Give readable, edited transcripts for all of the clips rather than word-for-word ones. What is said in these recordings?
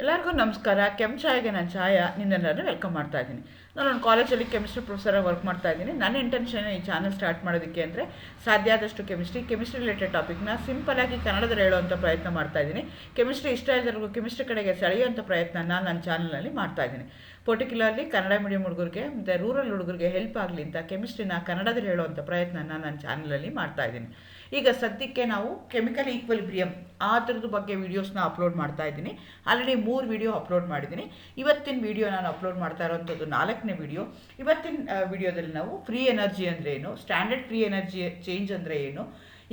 ಎಲ್ಲರಿಗೂ ನಮಸ್ಕಾರ. ಚಾಯ್ಗೆ ನಾನು ಛಾಯಾ ನಿನ್ನೆಲ್ಲರೂ ವೆಲ್ಕಮ್ ಮಾಡ್ತಾ ಇದ್ದೀನಿ. ನಾನು ಒಂದು ಕಾಲೇಜಲ್ಲಿ ಕೆಮಿಸ್ಟ್ರಿ ಪ್ರೊಫೆಸರಾಗಿ ವರ್ಕ್ ಮಾಡ್ತಾ ಇದ್ದೀನಿ. ನನ್ನ ಇಂಟೆನ್ಷನ್ ಈ ಚಾನಲ್ ಸ್ಟಾರ್ಟ್ ಮಾಡೋದಕ್ಕೆ ಅಂದರೆ ಸಾಧ್ಯ ಆದಷ್ಟು ಕೆಮಿಸ್ಟ್ರಿ ರಿಲೇಟೆಡ್ ಟಾಪಿಕ್ನ ಸಿಂಪಲಾಗಿ ಕನ್ನಡದಲ್ಲಿ ಹೇಳುವಂಥ ಪ್ರಯತ್ನ ಮಾಡ್ತಾ ಇದ್ದೀನಿ. ಕೆಮಿಸ್ಟ್ರಿ ಇಷ್ಟ ಇದ್ದರಿಗೂ ಕೆಮಿಸ್ಟ್ರಿ ಕಡೆಗೆ ಸೆಳೆಯುವಂಥ ಪ್ರಯತ್ನ ನನ್ನ ಚಾನಲ್ನಲ್ಲಿ ಮಾಡ್ತಾ ಇದ್ದೀನಿ. ಪರ್ಟಿಕ್ಯುಲರ್ಲಿ ಕನ್ನಡ ಮೀಡಿಯಂ ಹುಡುಗರಿಗೆ ಮತ್ತು ರೂರಲ್ ಹುಡುಗರಿಗೆ ಹೆಲ್ಪ್ ಆಗಲಿ ಅಂತ ಕೆಮಿಸ್ಟ್ರಿನ ಕನ್ನಡದಲ್ಲಿ ಹೇಳುವಂಥ ಪ್ರಯತ್ನ ನನ್ನ ಚಾನಲಲ್ಲಿ ಮಾಡ್ತಾ ಇದ್ದೀನಿ. ಈಗ ಸದ್ಯಕ್ಕೆ ನಾವು ಕೆಮಿಕಲ್ ಈಕ್ವಲಿಬ್ರಿಯಂ ಆ ಥರದ ಬಗ್ಗೆ ವೀಡಿಯೋಸ್ನ ಅಪ್ಲೋಡ್ ಮಾಡ್ತಾ ಇದ್ದೀನಿ. ಆಲ್ರೆಡಿ 3 ವಿಡಿಯೋ ಅಪ್ಲೋಡ್ ಮಾಡಿದ್ದೀನಿ. ಇವತ್ತಿನ ವಿಡಿಯೋ ನಾನು ಅಪ್ಲೋಡ್ ಮಾಡ್ತಾ ಇರೋಂಥದ್ದು 4ನೇ ವಿಡಿಯೋ. ಇವತ್ತಿನ ವಿಡಿಯೋದಲ್ಲಿ ನಾವು ಫ್ರೀ ಎನರ್ಜಿ ಅಂದರೆ ಏನು, ಸ್ಟ್ಯಾಂಡರ್ಡ್ ಫ್ರೀ ಎನರ್ಜಿ ಚೇಂಜ್ ಅಂದರೆ ಏನು,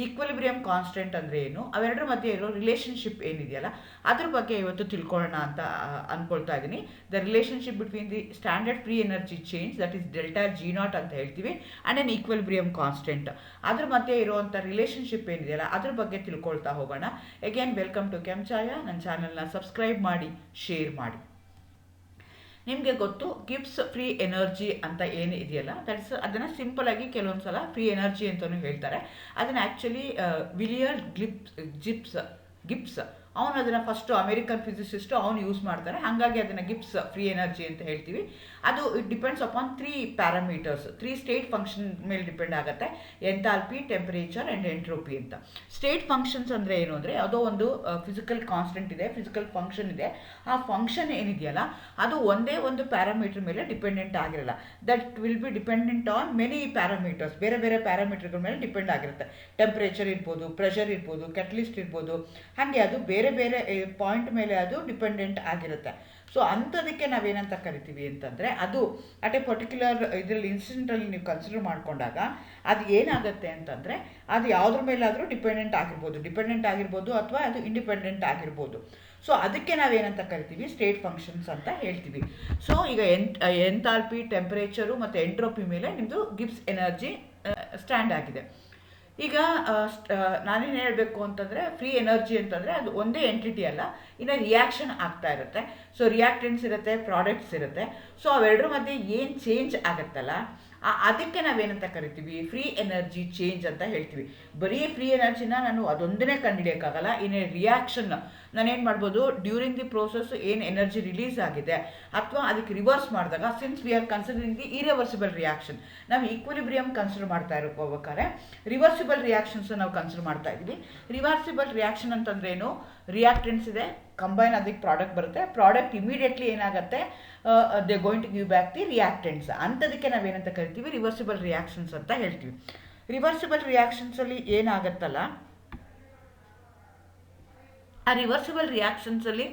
ಈಕ್ವಲಿಬ್ರಿಯಂ ಕಾನ್ಸ್ಟೆಂಟ್ ಅಂದರೆ ಏನು, ಅವೆರಡರ ಮಧ್ಯೆ ಇರೋ ರಿಲೇಷನ್ಶಿಪ್ ಏನಿದೆಯಲ್ಲ ಅದ್ರ ಬಗ್ಗೆ ಇವತ್ತು ತಿಳ್ಕೊಳ್ಳೋಣ ಅಂತ ಅಂದ್ಕೊಳ್ತಾ ಇದ್ದೀನಿ. The relationship between the standard free energy change that is delta G0 ಅಂತ ಹೇಳ್ತೀವಿ ಆ್ಯಂಡ್ ಎನ್ ಈಕ್ವಲಿಬ್ರಿಯಂ ಕಾನ್ಸ್ಟೆಂಟ್, ಅದ್ರ ಮಧ್ಯೆ ಇರುವಂಥ ರಿಲೇಷನ್ಶಿಪ್ ಏನಿದೆಯಲ್ಲ ಅದ್ರ ಬಗ್ಗೆ ತಿಳ್ಕೊಳ್ತಾ ಹೋಗೋಣ. ಅಗೇನ್ ವೆಲ್ಕಮ್ ಟು ಛಾಯಾ. ನನ್ನ ಚಾನಲ್ನ ಸಬ್ಸ್ಕ್ರೈಬ್ ಮಾಡಿ, ಶೇರ್ ಮಾಡಿ. ನಿಮಗೆ ಗೊತ್ತು ಗಿಬ್ಸ್ ಫ್ರೀ ಎನರ್ಜಿ ಅಂತ ಏನು ಇದೆಯಲ್ಲ ಅದನ್ನು ಸಿಂಪಲಾಗಿ ಕೆಲವೊಂದು ಸಲ ಫ್ರೀ ಎನರ್ಜಿ ಅಂತಲೂ ಹೇಳ್ತಾರೆ. ಅದನ್ನು ಆ್ಯಕ್ಚುಲಿ ವಿಲಿಯರ್ ಗಿಬ್ಸ್ ಅವನು ಅದನ್ನು ಫಸ್ಟು ಅಮೇರಿಕನ್ ಫಿಸಿಸಿಸ್ಟು ಅವನು ಯೂಸ್ ಮಾಡ್ತಾರೆ. ಹಾಗಾಗಿ ಅದನ್ನು ಗಿಬ್ಸ್ ಫ್ರೀ ಎನರ್ಜಿ ಅಂತ ಹೇಳ್ತೀವಿ. ಅದು it depends upon 3 parameters, 3 state function ಮೇಲೆ ಡಿಪೆಂಡ್ ಆಗುತ್ತೆ: ಎಂಥಾಲ್ಪಿ, ಟೆಂಪರೇಚರ್ ಆ್ಯಂಡ್ ಎಂಟ್ರೋಪಿ ಅಂತ. ಸ್ಟೇಟ್ ಫಂಕ್ಷನ್ಸ್ ಅಂದರೆ ಏನು ಅಂದರೆ ಯಾವುದೋ ಒಂದು ಫಿಸಿಕಲ್ ಕಾನ್ಸ್ಟೆಂಟ್ ಇದೆ, ಫಿಸಿಕಲ್ ಫಂಕ್ಷನ್ ಇದೆ. ಆ ಫಂಕ್ಷನ್ ಏನಿದೆಯಲ್ಲ ಅದು ಒಂದೇ ಒಂದು ಪ್ಯಾರಾಮೀಟರ್ ಮೇಲೆ ಡಿಪೆಂಡೆಂಟ್ ಆಗಿರಲ್ಲ. That will be dependent on many parameters, ಬೇರೆ ಬೇರೆ ಪ್ಯಾರಾಮೀಟರ್ಗಳ ಮೇಲೆ ಡಿಪೆಂಡ್ ಆಗಿರುತ್ತೆ. ಟೆಂಪರೇಚರ್ ಇರ್ಬೋದು, ಪ್ರೆಷರ್ ಇರ್ಬೋದು, ಕೆಟಲಿಸ್ಟ್ ಇರ್ಬೋದು, ಹಾಗೆ ಅದು ಬೇರೆ ಬೇರೆ ಪಾಯಿಂಟ್ ಮೇಲೆ ಅದು ಡಿಪೆಂಡೆಂಟ್ ಆಗಿರುತ್ತೆ. ಸೊ ಅಂಥದಕ್ಕೆ ನಾವೇನಂತ ಕರಿತೀವಿ ಅಂತಂದರೆ ಅದು ಅಟ್ ಎ ಪರ್ಟಿಕ್ಯುಲರ್ ಇದರಲ್ಲಿ ಇನ್ಸಿಡೆಂಟಲ್ಲಿ ನೀವು ಕನ್ಸಿಡರ್ ಮಾಡಿಕೊಂಡಾಗ ಅದು ಏನಾಗುತ್ತೆ ಅಂತಂದರೆ ಅದು ಯಾವುದ್ರ ಮೇಲಾದರೂ ಡಿಪೆಂಡೆಂಟ್ ಆಗಿರ್ಬೋದು ಅಥವಾ ಅದು ಇಂಡಿಪೆಂಡೆಂಟ್ ಆಗಿರ್ಬೋದು. ಸೊ ಅದಕ್ಕೆ ನಾವೇನಂತ ಕರಿತೀವಿ, ಸ್ಟೇಟ್ ಫಂಕ್ಷನ್ಸ್ ಅಂತ ಹೇಳ್ತೀವಿ. ಸೊ ಈಗ ಎಂಥಾಲ್ಪಿ, ಟೆಂಪರೇಚರು ಮತ್ತು ಎಂಟ್ರೋಪಿ ಮೇಲೆ ನಿಮ್ಮದು ಗಿಬ್ಸ್ ಎನರ್ಜಿ ಸ್ಟ್ಯಾಂಡ್ ಆಗಿದೆ. ಈಗ ನಾನೇನು ಹೇಳಬೇಕು ಅಂತಂದರೆ ಫ್ರೀ ಎನರ್ಜಿ ಅಂತಂದರೆ ಅದು ಒಂದೇ ಎಂಟಿಟಿ ಅಲ್ಲ, ಇನ್ನು ರಿಯಾಕ್ಷನ್ ಆಗ್ತಾ ಇರುತ್ತೆ. ಸೊ ರಿಯಾಕ್ಟೆಂಟ್ಸ್ ಇರುತ್ತೆ, ಪ್ರಾಡಕ್ಟ್ಸ್ ಇರುತ್ತೆ. ಸೊ ಅವೆರಡರ ಮಧ್ಯೆ ಏನು ಚೇಂಜ್ ಆಗುತ್ತಲ್ಲ ಅದಕ್ಕೆ ನಾವೇನಂತ ಕರಿತೀವಿ, ಫ್ರೀ ಎನರ್ಜಿ ಚೇಂಜ್ ಅಂತ ಹೇಳ್ತೀವಿ. ಬರೀ ಫ್ರೀ ಎನರ್ಜಿನ ನಾನು ಅದೊಂದನ್ನೇ ಕಂಡುಹಿಡಿಯೋಕ್ಕಾಗಲ್ಲ. ಇನ್ನು ರಿಯಾಕ್ಷನ್ ನಾನೇನು ಮಾಡ್ಬೋದು, ಡ್ಯೂರಿಂಗ್ ದಿ ಪ್ರೋಸೆಸ್ ಏನು ಎನರ್ಜಿ ರಿಲೀಸ್ ಆಗಿದೆ ಅಥವಾ ಅದಕ್ಕೆ ರಿವರ್ಸ್ ಮಾಡಿದಾಗ, since we are considering the irreversible reaction, ನಾವು ಈಕ್ವಿಲಿಬ್ರಿಯಂ ಕನ್ಸಿಡರ್ ಮಾಡ್ತಾ ಇರೋಬೇಕಾದ್ರೆ ರಿವರ್ಸಿಬಲ್ ರಿಯಾಕ್ಷನ್ಸ್ ನಾವು ಕನ್ಸಿಡರ್ ಮಾಡ್ತಾ ಇದ್ದೀವಿ. ರಿವರ್ಸಿಬಲ್ ರಿಯಾಕ್ಷನ್ ಅಂತಂದ್ರೆ ಏನು, ರಿಯಾಕ್ಟೆಂಟ್ಸ್ ಇದೆ, ಕಂಬೈನ್ ಅದಕ್ಕೆ ಪ್ರಾಡಕ್ಟ್ ಬರುತ್ತೆ, ಪ್ರಾಡಕ್ಟ್ ಇಮಿಡಿಯೇಟ್ಲಿ ಏನಾಗುತ್ತೆ, they going to give back the reactants. ಅಂಥದಕ್ಕೆ ನಾವೇನಂತ ಕರಿತೀವಿ, ರಿವರ್ಸಿಬಲ್ ರಿಯಾಕ್ಷನ್ಸ್ ಅಂತ ಹೇಳ್ತೀವಿ. ರಿವರ್ಸಿಬಲ್ ರಿಯಾಕ್ಷನ್ಸಲ್ಲಿ ಏನಾಗತ್ತಲ್ಲ, ಆ ರಿವರ್ಸಿಬಲ್ ರಿಯಾಕ್ಷನ್ಸಲ್ಲಿ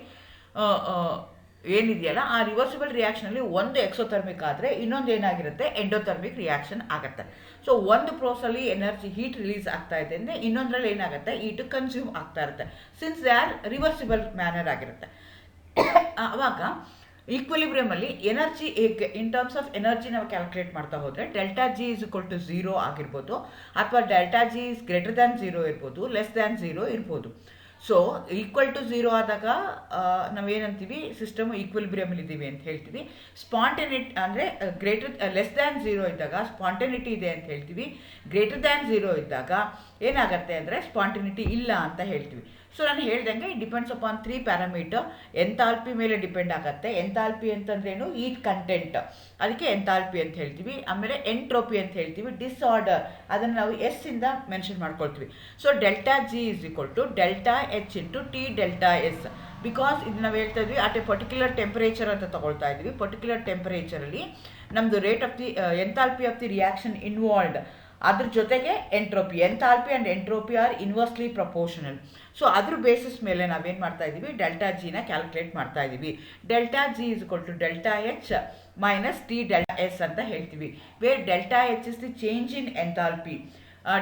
ಏನಿದೆಯಲ್ಲ ಆ ರಿವರ್ಸಿಬಲ್ ರಿಯಾಕ್ಷನಲ್ಲಿ ಒಂದು ಎಕ್ಸೋಥರ್ಮಿಕ್ ಆದರೆ ಇನ್ನೊಂದು ಏನಾಗಿರುತ್ತೆ, ಎಂಡೋಥರ್ಮಿಕ್ ರಿಯಾಕ್ಷನ್ ಆಗುತ್ತೆ. ಸೊ ಒಂದು ಪ್ರೋಸಲ್ಲಿ ಎನರ್ಜಿ ಹೀಟ್ ರಿಲೀಸ್ ಆಗ್ತಾ ಇದೆ ಅಂದರೆ ಇನ್ನೊಂದರಲ್ಲಿ ಏನಾಗುತ್ತೆ, ಹೀಟ್ ಕನ್ಸ್ಯೂಮ್ ಆಗ್ತಾ ಇರುತ್ತೆ. Since they are reversible manner ಆಗಿರುತ್ತೆ. ಆವಾಗ ಈಕ್ವಿಲಿಬ್ರಿಯಮಲ್ಲಿ energy in terms of energy ನಾವು ಕ್ಯಾಲ್ಕುಲೇಟ್ ಮಾಡ್ತಾ ಹೋದರೆ ಡೆಲ್ಟಾ G = 0 ಆಗಿರ್ಬೋದು, ಅಥವಾ ಡೆಲ್ಟಾ G > 0 ಇರ್ಬೋದು, <0 ಇರ್ಬೋದು. ಸೊ =0 ಆದಾಗ ನಾವೇನಂತೀವಿ, ಸಿಸ್ಟಮ್ ಈಕ್ವಿಲಿಬ್ರಿಯಮಲ್ಲಿ ಇದ್ದೀವಿ ಅಂತ ಹೇಳ್ತೀವಿ. ಸ್ಪಾಂಟೇನಿಟಿ ಅಂದರೆ <0 ಇದ್ದಾಗ ಸ್ಪಾಂಟೇನಿಟಿ ಇದೆ ಅಂತ ಹೇಳ್ತೀವಿ. <0 ಇದ್ದಾಗ ಏನಾಗುತ್ತೆ ಅಂದರೆ ಸ್ಪಾಂಟೇನಿಟಿ ಇಲ್ಲ ಅಂತ ಹೇಳ್ತೀವಿ. ಸೊ ನಾನು ಹೇಳ್ದಂಗೆ it depends upon 3 parameter. Enthalpy ಮೇಲೆ ಡಿಪೆಂಡ್ ಆಗುತ್ತೆ. ಎಂಥಾಲ್ಪಿ ಅಂತಂದ್ರೇನು, ಹೀಟ್ ಕಂಟೆಂಟ್, ಅದಕ್ಕೆ ಎಂಥಾಲ್ಪಿ ಅಂತ ಹೇಳ್ತೀವಿ. ಆಮೇಲೆ ಎಂಟ್ರೋಪಿ ಅಂತ ಹೇಳ್ತೀವಿ, ಡಿಸಾರ್ಡರ್, ಅದನ್ನು ನಾವು ಎಸ್ ಇಂದ ಮೆನ್ಷನ್ ಮಾಡ್ಕೊಳ್ತೀವಿ. So delta G = delta H × T delta S. Because ಇದು ನಾವು ಹೇಳ್ತಾ ಇದ್ವಿ ಅಟ್ ಎ ಪರ್ಟಿಕ್ಯುಲರ್ ಟೆಂಪರೇಚರ್ ಅಂತ ತಗೊಳ್ತಾ ಇದ್ವಿ. ಪರ್ಟಿಕ್ಯುಲರ್ ಟೆಂಪರೇಚರಲ್ಲಿ ನಮ್ಮದು rate of the enthalpy of the reaction involved, ಅದ್ರ ಜೊತೆಗೆ entropy, enthalpy and entropy are inversely proportional. So ಅದ್ರ ಬೇಸಿಸ್ ಮೇಲೆ ನಾವೇನು ಮಾಡ್ತಾ ಇದ್ದೀವಿ, ಡೆಲ್ಟಾ Gನ ಕ್ಯಾಲ್ಕುಲೇಟ್ ಮಾಡ್ತಾ ಇದ್ದೀವಿ. Delta G = delta H - T delta S ಅಂತ ಹೇಳ್ತೀವಿ. Where delta H is the change in enthalpy,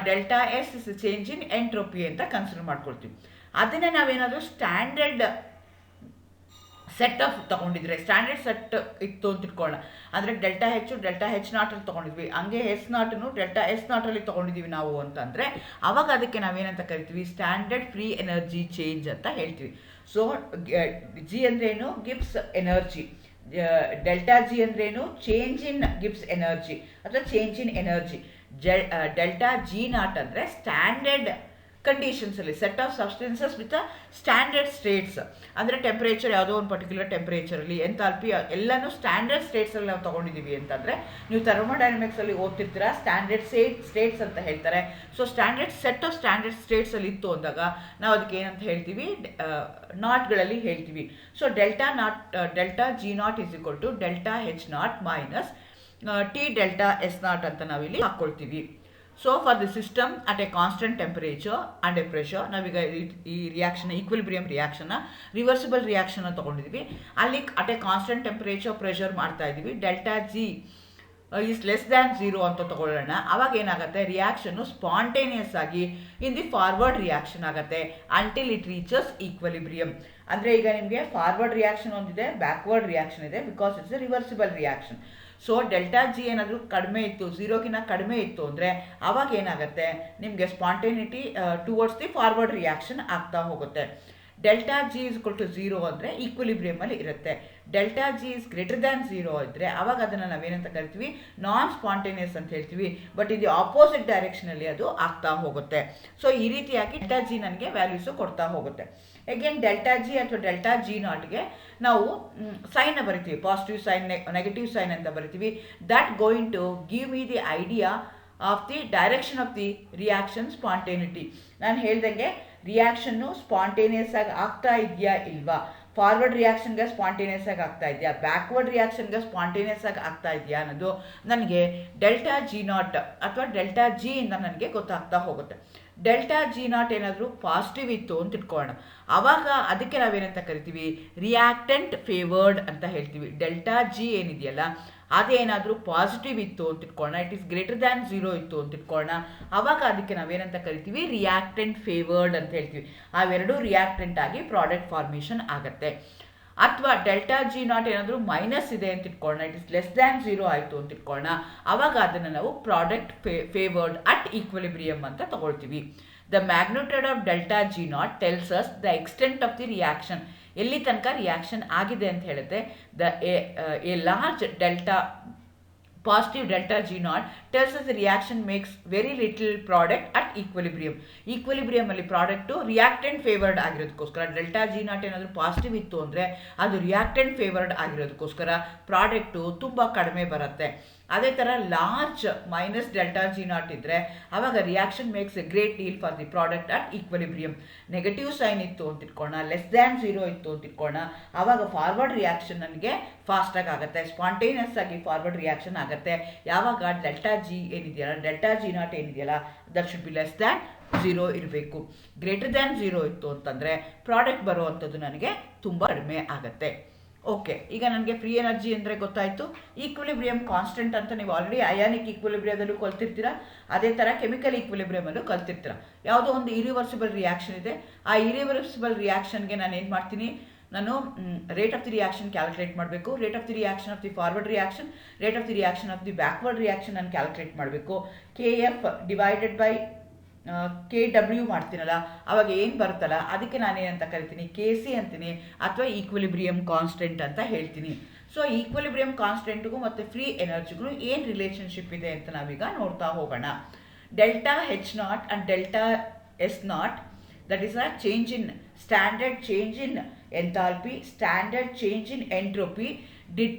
delta S is the change in entropy ಅಂತ ಕನ್ಸಿಡರ್ ಮಾಡ್ಕೊಳ್ತೀವಿ. ಅದನ್ನೇ ನಾವೇನಾದರೂ ಸ್ಟ್ಯಾಂಡರ್ಡ್ ಸೆಟ್ ಆಫ್ ತೊಗೊಂಡಿದ್ರೆ, ಸ್ಟ್ಯಾಂಡರ್ಡ್ ಸೆಟ್ ಇತ್ತು ಅಂತ ಇಟ್ಕೊಳ್ಳೋಣ. ಅಂದರೆ ಡೆಲ್ಟಾ H ಡೆಲ್ಟಾ H0 ಅಲ್ಲಿ ತೊಗೊಂಡಿದ್ವಿ, ಹಂಗೆ S0 ಡೆಲ್ಟಾ S0 ಅಲ್ಲಿ ತೊಗೊಂಡಿದ್ದೀವಿ ನಾವು ಅಂತಂದರೆ ಅವಾಗ ಅದಕ್ಕೆ ನಾವೇನಂತ ಕರಿತೀವಿ, ಸ್ಟ್ಯಾಂಡರ್ಡ್ ಫ್ರೀ ಎನರ್ಜಿ ಚೇಂಜ್ ಅಂತ ಹೇಳ್ತೀವಿ. ಸೊ G ಅಂದ್ರೇನು, ಗಿಬ್ಸ್ ಎನರ್ಜಿ. ಡೆಲ್ಟಾ G ಅಂದ್ರೇನು, ಚೇಂಜ್ ಇನ್ ಗಿಬ್ಸ್ ಎನರ್ಜಿ ಅಥವಾ change in energy. Delta G0 ಅಂದರೆ ಸ್ಟ್ಯಾಂಡರ್ಡ್ ಕಂಡೀಷನ್ಸಲ್ಲಿ set of substances with standard states, ಅಂದರೆ ಟೆಂಪ್ರೇಚರ್ ಯಾವುದೋ ಒಂದು ಪರ್ಟಿಕ್ಯುಲರ್ ಟೆಂಪ್ರೇಚರಲ್ಲಿ ಎಂಥಾಲ್ಪಿ ಎಲ್ಲನೂ ಸ್ಟ್ಯಾಂಡರ್ಡ್ ಸ್ಟೇಟ್ಸಲ್ಲಿ ನಾವು ತೊಗೊಂಡಿದ್ದೀವಿ ಅಂತಂದರೆ, ನೀವು ಥರ್ಮೋಡೈನಮಿಕ್ಸಲ್ಲಿ ಓದ್ತಿರ್ತೀರ ಸ್ಟ್ಯಾಂಡರ್ಡ್ ಸ್ಟೇಟ್ಸ್ ಅಂತ ಹೇಳ್ತಾರೆ. So standard set of standard ಸ್ಟೇಟ್ಸಲ್ಲಿ ಇತ್ತು ಅಂದಾಗ ನಾವು ಅದಕ್ಕೆ ಏನಂತ ಹೇಳ್ತೀವಿ, ನಾಟ್ಗಳಲ್ಲಿ ಹೇಳ್ತೀವಿ. So delta G not is equal to delta H not minus T delta S not ಅಂತ ನಾವಿಲ್ಲಿ ಹಾಕ್ಕೊಳ್ತೀವಿ. So for the system at a constant temperature and a pressure, ನಾವೀಗ ಈ ರಿಯಾಕ್ಷನ್ ಈಕ್ವಿಲಿಬ್ರಿಯಂ ರಿಯಾಕ್ಷನ್ನ ರಿವರ್ಸಿಬಲ್ ರಿಯಾಕ್ಷನ್ ತೊಗೊಂಡಿದ್ದೀವಿ. ಅಲ್ಲಿ at a constant temperature pressure ಮಾಡ್ತಾ ಇದ್ದೀವಿ. Delta G is less than 0 ಅಂತ ತೊಗೊಳ್ಳೋಣ. ಆವಾಗ ಏನಾಗುತ್ತೆ, ರಿಯಾಕ್ಷನ್ನು ಸ್ಪಾಂಟೇನಿಯಸ್ ಆಗಿ ಇನ್ ದಿ ಫಾರ್ವರ್ಡ್ ರಿಯಾಕ್ಷನ್ ಆಗುತ್ತೆ ಅಂಟಿಲ್ ಇಟ್ ರೀಚಸ್ ಈಕ್ವಿಲಿಬ್ರಿಯಂ. ಅಂದರೆ ಈಗ ನಿಮಗೆ ಫಾರ್ವರ್ಡ್ ರಿಯಾಕ್ಷನ್ ಒಂದಿದೆ, ಬ್ಯಾಕ್ವರ್ಡ್ ರಿಯಾಕ್ಷನ್ ಇದೆ, because it's A reversible reaction. So delta G ಏನಾದರೂ ಕಡಿಮೆ ಇತ್ತು, 0ಗಿಂತ ಕಡಿಮೆ ಇತ್ತು ಅಂದರೆ ಆವಾಗ ಏನಾಗುತ್ತೆ, ನಿಮಗೆ spontaneity towards the forward reaction ಆಗ್ತಾ ಹೋಗುತ್ತೆ. Delta G is equal to 0 ಅಂದರೆ ಈಕ್ವಿಲಿಬ್ರಿಯಮಲ್ಲಿ ಇರುತ್ತೆ. Delta G is greater than 0 ಇದ್ದರೆ ಆವಾಗ ಅದನ್ನು ನಾವೇನಂತ ಕರಿತೀವಿ, ನಾನ್ ಸ್ಪಾಂಟೇನಿಯಸ್ ಅಂತ ಹೇಳ್ತೀವಿ. ಬಟ್ ಇದು ಆಪೋಸಿಟ್ ಡೈರೆಕ್ಷನಲ್ಲಿ ಅದು ಆಗ್ತಾ ಹೋಗುತ್ತೆ. ಸೊ ಈ ರೀತಿಯಾಗಿ ಡೆಲ್ಟಾ ಜಿ ನನಗೆ ವ್ಯಾಲ್ಯೂಸು ಕೊಡ್ತಾ ಹೋಗುತ್ತೆ. ಅಗೇನ್ ಡೆಲ್ಟಾ ಜಿ ಅಥವಾ ಡೆಲ್ಟಾ ಜಿ ನಾಟ್ಗೆ ನಾವು ಸೈನ್ನ ಬರಿತೀವಿ, ಪಾಸಿಟಿವ್ ಸೈನ್ ನೆಗೆಟಿವ್ ಸೈನ್ ಅಂತ ಬರಿತೀವಿ. That going to give me the idea of the direction of the reaction spontaneity. ನಾನು ಹೇಳ್ದಂಗೆ ರಿಯಾಕ್ಷನ್ನು ಸ್ಪಾಂಟೇನಿಯಸ್ ಆಗಿ ಆಗ್ತಾ ಇದೆಯಾ ಇಲ್ವಾ, ಫಾರ್ವರ್ಡ್ ರಿಯಾಕ್ಷನ್ಗೆ ಸ್ಪಾಂಟೇನಿಯಸ್ ಆಗಿ ಆಗ್ತಾ ಇದೆಯಾ, ಬ್ಯಾಕ್ವರ್ಡ್ ರಿಯಾಕ್ಷನ್ಗೆ ಸ್ಪಾಂಟೇನಿಯಸ್ ಆಗಿ ಆಗ್ತಾ ಇದೆಯಾ ಅನ್ನೋದು ನನಗೆ ಡೆಲ್ಟಾ ಜಿ ನಾಟ್ ಅಥವಾ ಡೆಲ್ಟಾ ಜಿ ಇಂದ ನನಗೆ ಗೊತ್ತಾಗ್ತಾ ಹೋಗುತ್ತೆ. ಡೆಲ್ಟಾ ಜಿ ನಾಟ್ ಏನಾದರೂ ಪಾಸಿಟಿವ್ ಇತ್ತು ಅಂತ ಇಟ್ಕೊಳ್ಳೋಣ, ಆವಾಗ ಅದಕ್ಕೆ ನಾವೇನಂತ ಕರಿತೀವಿ, ರಿಯಾಕ್ಟೆಂಟ್ ಫೇವರ್ಡ್ ಅಂತ ಹೇಳ್ತೀವಿ. ಡೆಲ್ಟಾ ಜಿ ಏನಿದೆಯಲ್ಲ ಅದೇನಾದರೂ ಪಾಸಿಟಿವ್ ಇತ್ತು ಅಂತ ಇಟ್ಕೊಳ್ಳೋಣ, ಇಟ್ ಈಸ್ ಗ್ರೇಟರ್ ದ್ಯಾನ್ 0 ಇತ್ತು ಅಂತ ಇಟ್ಕೊಳ್ಳೋಣ, ಆವಾಗ ಅದಕ್ಕೆ ನಾವೇನಂತ ಕರಿತೀವಿ, ರಿಯಾಕ್ಟೆಂಟ್ ಫೇವರ್ಡ್ ಅಂತ ಹೇಳ್ತೀವಿ. ಅವೆರಡೂ ರಿಯಾಕ್ಟೆಂಟ್ ಆಗಿ ಪ್ರಾಡಕ್ಟ್ ಫಾರ್ಮೇಷನ್ ಆಗುತ್ತೆ. ಅಥವಾ ಡೆಲ್ಟಾ ಜಿ ನಾಟ್ ಏನಾದರೂ ಮೈನಸ್ ಇದೆ ಅಂತ ಇಟ್ಕೊಳ್ಳೋಣ, ಇಟ್ ಇಸ್ ಲೆಸ್ ದ್ಯಾನ್ 0 ಆಯಿತು ಅಂತ ಇಟ್ಕೊಳ್ಳೋಣ, ಆವಾಗ ಅದನ್ನು ನಾವು ಪ್ರಾಡಕ್ಟ್ ಫೇವರ್ಡ್ ಅಟ್ ಈಕ್ವಿಲಿಬ್ರಿಯಮ್ ಅಂತ ತಗೊಳ್ತೀವಿ. The magnitude of delta G not tells us the extent of the reaction, ಎಲ್ಲಿ ತನಕ ರಿಯಾಕ್ಷನ್ ಆಗಿದೆ ಅಂತ ಹೇಳುತ್ತೆ. A large delta positive delta G naught tells us the reaction makes very little product at equilibrium. Equilibrium ಅಲ್ಲಿ product reactant favoured ಆಗಿರೋದಕ್ಕೋಸ್ಕರ, delta G not ಏನಾದರೂ positive ಇತ್ತು ಅಂದರೆ ಅದು ರಿಯಾಕ್ಟೆಂಟ್ ಫೇವರ್ಡ್ ಆಗಿರೋದಕ್ಕೋಸ್ಕರ ಪ್ರಾಡಕ್ಟು ತುಂಬ ಕಡಿಮೆ ಬರುತ್ತೆ. ಅದೇ ಥರ large minus delta G not ಇದ್ದರೆ ಆವಾಗ reaction makes a great deal for the product at equilibrium. Negative sign ಇತ್ತು ಅಂತ ಇಟ್ಕೊಳ್ಳೋಣ, ಲೆಸ್ ದ್ಯಾನ್ 0 ಇತ್ತು ಅಂತ ಇಟ್ಕೊಳ್ಳೋಣ, ಆವಾಗ ಫಾರ್ವರ್ಡ್ ರಿಯಾಕ್ಷನ್ ನನಗೆ ಫಾಸ್ಟಾಗಿ ಆಗುತ್ತೆ, ಸ್ಪಾಂಟೇನಿಯಸ್ ಆಗಿ ಫಾರ್ವರ್ಡ್ ರಿಯಾಕ್ಷನ್ ಆಗುತ್ತೆ. ಯಾವಾಗ ಡೆಲ್ಟಾ ಜಿ ಏನಿದೆಯಲ್ಲ, ಡೆಲ್ಟಾ ಜಿ ನಾಟ್ ಏನಿದೆಯಲ್ಲ, that should be less than 0 ಇರಬೇಕು. ಗ್ರೇಟರ್ ದ್ಯಾನ್ 0 ಇತ್ತು ಅಂತಂದರೆ ಪ್ರಾಡಕ್ಟ್ ಬರುವಂಥದ್ದು ನನಗೆ ತುಂಬ ಕಡಿಮೆ ಆಗುತ್ತೆ. ಓಕೆ, ಈಗ ನನಗೆ ಫ್ರೀ ಎನರ್ಜಿ ಅಂದರೆ ಗೊತ್ತಾಯಿತು. ಈಕ್ವಿಲಿಬ್ರಿಯಂ ಕಾನ್ಸ್ಟೆಂಟ್ ಅಂತ ನೀವು ಆಲ್ರೆಡಿ ಅಯಾನಿಕ್ ಈಕ್ವಿಲಿಬ್ರಿಯದಲ್ಲೂ ಕಲ್ತಿರ್ತೀರ, ಅದೇ ಥರ ಕೆಮಿಕಲ್ ಈಕ್ವಿಲಿಬ್ರಿಯಮಲ್ಲೂ ಕಲ್ತಿರ್ತೀರ. ಯಾವುದೋ ಒಂದು ಇರಿವರ್ಸಿಬಲ್ ರಿಯಾಕ್ಷನ್ ಇದೆ, ಆ ಇರಿವರ್ಸಿಬಲ್ ರಿಯಾಕ್ಷನ್ಗೆ ನಾನು ಏನು ಮಾಡ್ತೀನಿ, ನಾನು rate of the reaction calculate ಮಾಡಬೇಕು. Rate of the reaction of the forward reaction, rate of the reaction of the backward reaction ನಾನು ಕ್ಯಾಲ್ಕುಲೇಟ್ ಮಾಡಬೇಕು. KF ಡಿವೈಡೆಡ್ ಬೈ KW ಮಾಡ್ತೀನಲ್ಲ, ಅವಾಗ ಏನು ಬರುತ್ತಲ್ಲ ಅದಕ್ಕೆ ನಾನೇನಂತ ಕರಿತೀನಿ, KC ಅಂತೀನಿ, ಅಥವಾ ಈಕ್ವಿಲಿಬ್ರಿಯಂ ಕಾನ್ಸ್ಟೆಂಟ್ ಅಂತ ಹೇಳ್ತೀನಿ. ಸೊ ಈಕ್ವಿಲಿಬ್ರಿಯಂ ಕಾನ್ಸ್ಟೆಂಟ್ಗೂ ಮತ್ತು ಫ್ರೀ ಎನರ್ಜಿಗೂ ಏನು ರಿಲೇಷನ್ಶಿಪ್ ಇದೆ ಅಂತ ನಾವೀಗ ನೋಡ್ತಾ ಹೋಗೋಣ. Delta H not and delta S not, that is a change in standard change in enthalpy, standard change in entropy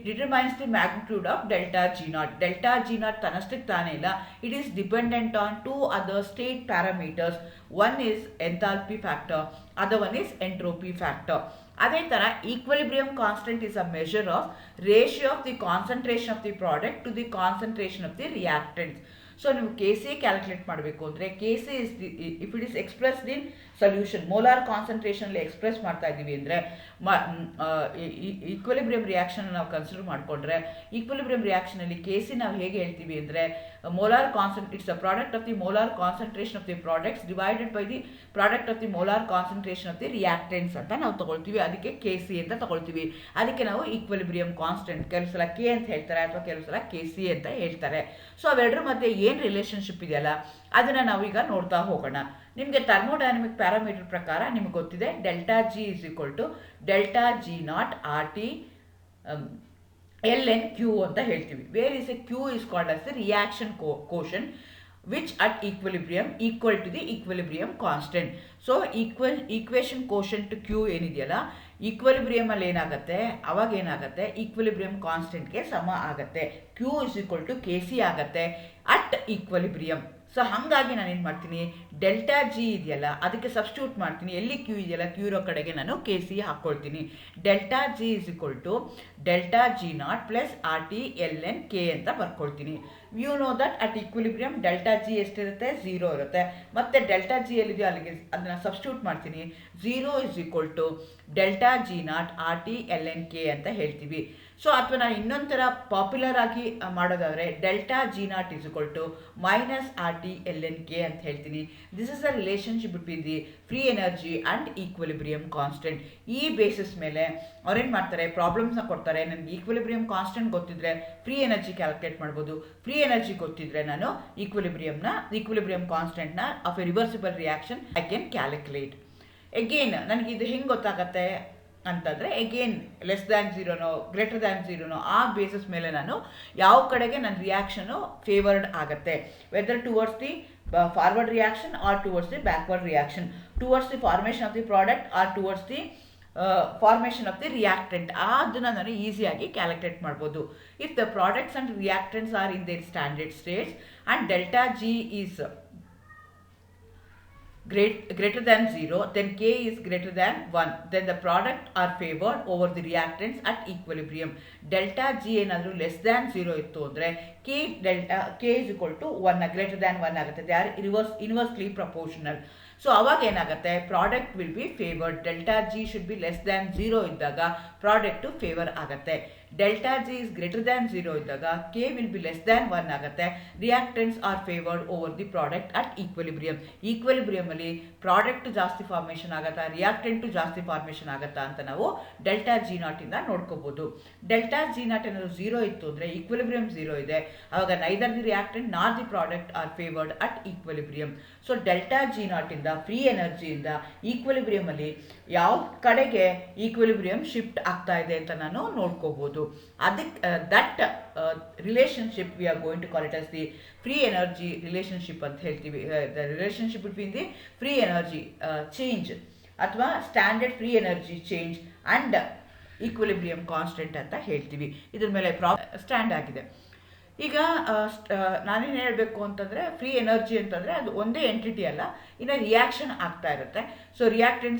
determines the magnitude of delta G naught. Delta G naught tanastike taane illa, it is dependent on two other state parameters. One is enthalpy factor, other one is entropy factor. ಅದೇ ಥರ equilibrium constant is a measure of ratio of the concentration of the product to the concentration of the reactants. So ನೀವು KC calculate ಮಾಡಬೇಕು ಅಂದರೆ KC is the, if it is expressed in solution, molar ಕಾನ್ಸಂಟ್ರೇಷನಲ್ಲಿ express ಮಾಡ್ತಾ ಇದ್ದೀವಿ ಅಂದರೆ equilibrium reaction ನಾವು consider ಮಾಡಿಕೊಂಡ್ರೆ, equilibrium ರಿಯಾಕ್ಷನಲ್ಲಿ KC ನಾವು ಹೇಗೆ ಹೇಳ್ತೀವಿ ಅಂದರೆ molar it's a product of the molar concentration of the products divided by the product of the molar concentration of the reactants ಅಂತ ನಾವು ತಗೊಳ್ತೀವಿ. ಅದಕ್ಕೆ KC ಅಂತ ತಗೊಳ್ತೀವಿ. ಅದಕ್ಕೆ ನಾವು ಈಕ್ವಿಲಿಬ್ರಿಯಂ ಕಾನ್ಸ್ಟೆಂಟ್ ಕೆಲವು ಸಲ K ಅಂತ ಹೇಳ್ತಾರೆ ಅಥವಾ ಕೆಲವು ಸಲ KC ಅಂತ ಹೇಳ್ತಾರೆ. ಸೊ ಅವೆರಡರ ಮಧ್ಯೆ ಏನು ರಿಲೇಷನ್ಶಿಪ್ ಇದೆಯಲ್ಲ ಅದನ್ನು ನಾವೀಗ ನೋಡ್ತಾ ಹೋಗೋಣ. ನಿಮಗೆ ಥರ್ಮೋಡೈನಮಿಕ್ ಪ್ಯಾರಾಮೀಟರ್ ಪ್ರಕಾರ ನಿಮಗೆ ಗೊತ್ತಿದೆ, delta G is equal to delta G not RT ln Q ಅಂತ ಹೇಳ್ತೀವಿ. Where is a Q is called as the reaction quotient. which at equilibrium equal to the equilibrium constant. So equation quotient Q ಏನಿದೆಯಲ್ಲ, ಈಕ್ವಲಿಬ್ರಿಯಮಲ್ಲಿ ಏನಾಗುತ್ತೆ, ಅವಾಗ ಏನಾಗುತ್ತೆ, equilibrium ಕಾನ್ಸ್ಟೆಂಟ್ಗೆ ಸಮ ಆಗುತ್ತೆ. Q is equal to K C ಆಗುತ್ತೆ ಅಟ್ ಈಕ್ವಲಿಬ್ರಿಯಂ. ಸೊ ಹಾಗಾಗಿ ನಾನು ಏನು ಮಾಡ್ತೀನಿ, ಡೆಲ್ಟಾ ಜಿ ಇದೆಯಲ್ಲ ಅದಕ್ಕೆ ಸಬ್ಸ್ಟಿಟ್ಯೂಟ್ ಮಾಡ್ತೀನಿ. ಎಲ್ಲಿ ಕ್ಯೂ ಇದೆಯಲ್ಲ, ಕ್ಯೂ ಇರೋ ಕಡೆಗೆ ನಾನು ಕೆ ಸಿ ಹಾಕ್ಕೊಳ್ತೀನಿ. Delta G is equal to delta G not plus R T L N K ಅಂತ ಬರ್ಕೊಳ್ತೀನಿ. You know that at equilibrium delta G ಎಷ್ಟಿರುತ್ತೆ, 0 ಇರುತ್ತೆ. ಮತ್ತು ಡೆಲ್ಟಾ ಜಿ ಎಲ್ಲಿದೆಯೋ ಅಲ್ಲಿಗೆ ಅದನ್ನು ಸಬ್ಸ್ಟಿಟ್ಯೂಟ್ ಮಾಡ್ತೀನಿ. 0 is equal to delta G not R T L N K ಅಂತ ಹೇಳ್ತೀವಿ. ಸೊ ಅಥವಾ ನಾನು ಇನ್ನೊಂದು ಥರ ಪಾಪ್ಯುಲರ್ ಆಗಿ ಮಾಡೋದಾದರೆ delta G not is equal to minus R T L N K ಅಂತ ಹೇಳ್ತೀನಿ. This is the relationship between the free energy and equilibrium constant. ಈ ಬೇಸಿಸ್ ಮೇಲೆ ಅವ್ರೇನು ಮಾಡ್ತಾರೆ, ಪ್ರಾಬ್ಲಮ್ಸ್ನ ಕೊಡ್ತಾರೆ. ನನಗೆ ಈಕ್ವಿಲಿಬ್ರಿಯಂ ಕಾನ್ಸ್ಟೆಂಟ್ ಗೊತ್ತಿದ್ರೆ ಫ್ರೀ ಎನರ್ಜಿ ಕ್ಯಾಲ್ಕುಲೇಟ್ ಮಾಡ್ಬೋದು. ಫ್ರೀ ಎನರ್ಜಿ ಗೊತ್ತಿದ್ರೆ ನಾನು ಈಕ್ವಿಲಿಬ್ರಿಯಂ ಕಾನ್ಸ್ಟೆಂಟ್ನ of a reversible reaction I can calculate. Again ನನಗೆ ಇದು ಹೆಂಗೆ ಗೊತ್ತಾಗತ್ತೆ ಅಂತಂದರೆ, ಎಗೇನ್ ಲೆಸ್ ದ್ಯಾನ್ ಝೀರೋನೋ ಗ್ರೇಟರ್ ದ್ಯಾನ್ ಝೀರೋನೋ ಆ ಬೇಸಿಸ್ ಮೇಲೆ ನಾನು ಯಾವ ಕಡೆಗೆ ನನ್ನ ರಿಯಾಕ್ಷನು ಫೇವರ್ಡ್ ಆಗುತ್ತೆ, whether towards the forward reaction or towards the backward reaction, towards the formation of the product or towards the formation of the reactant. ಅದನ್ನು ನಾನು ಈಸಿಯಾಗಿ ಕ್ಯಾಲ್ಕುಲೇಟ್ ಮಾಡ್ಬೋದು. If the products and reactants are in their standard states and delta G is greater than 0, then K is greater than 1, then the product are favored over the reactants at equilibrium. Delta G ಏನಾದರೂ less than 0 ಇತ್ತು ಅಂದರೆ K is equal to 1, greater than 1 ಆಗುತ್ತೆ. They are inversely proportional. So ಅವಾಗ ಏನಾಗುತ್ತೆ, product will be favoured. Delta G should be less than 0 ಇದ್ದಾಗ product favour ಆಗುತ್ತೆ. Delta G is greater than 0 ಇದ್ದಾಗ K will be less than 1 ಆಗುತ್ತೆ. Reactants are favoured over the product at equilibrium. ಈಕ್ವಿಲಿಬ್ರಿಯಮಲ್ಲಿ product ಜಾಸ್ತಿ formation ಆಗುತ್ತಾ, reactant ಜಾಸ್ತಿ formation ಆಗುತ್ತಾ ಅಂತ ನಾವು ಡೆಲ್ಟಾ ಜಿ ನಾಟಿಂದ ನೋಡ್ಕೋಬೋದು. ಡೆಲ್ಟಾ ಜಿ ನಾಟ್ ಏನಾದರೂ 0 ಇತ್ತು ಅಂದರೆ ಈಕ್ವಿಲಿಬ್ರಿಯಂ 0 ಇದೆ, ಆವಾಗ neither the reactant not the product are favoured at equilibrium. So delta G ನಾಟಿಂದ ಫ್ರೀ ಎನರ್ಜಿಯಿಂದ ಈಕ್ವಿಲಿಬ್ರಿಯಮಲ್ಲಿ ಯಾವ ಕಡೆಗೆ ಈಕ್ವಿಲಿಬ್ರಿಯಂ ಶಿಫ್ಟ್ ಆಗ್ತಾ ಇದೆ ಅಂತ ನಾನು ನೋಡ್ಕೋಬೋದು. ಅದಕ್ಕೆ that relationship we are going to call it as the free energy relationship ಅಂತ ಹೇಳ್ತೀವಿ. The relationship between the free energy change ಅಥವಾ standard free energy change and equilibrium constant ಅಂತ ಹೇಳ್ತೀವಿ. ಇದ್ರ ಮೇಲೆ ಸ್ಟ್ಯಾಂಡ್ ಆಗಿದೆ. ಈಗ ನಾನೇನು ಹೇಳಬೇಕು ಅಂತಂದರೆ, ಫ್ರೀ ಎನರ್ಜಿ ಅಂತಂದರೆ ಅದು ಒಂದೇ ಎಂಟಿಟಿ ಅಲ್ಲ, ಇನ್ನು ರಿಯಾಕ್ಷನ್ ಆಗ್ತಾ ಇರುತ್ತೆ. So reactants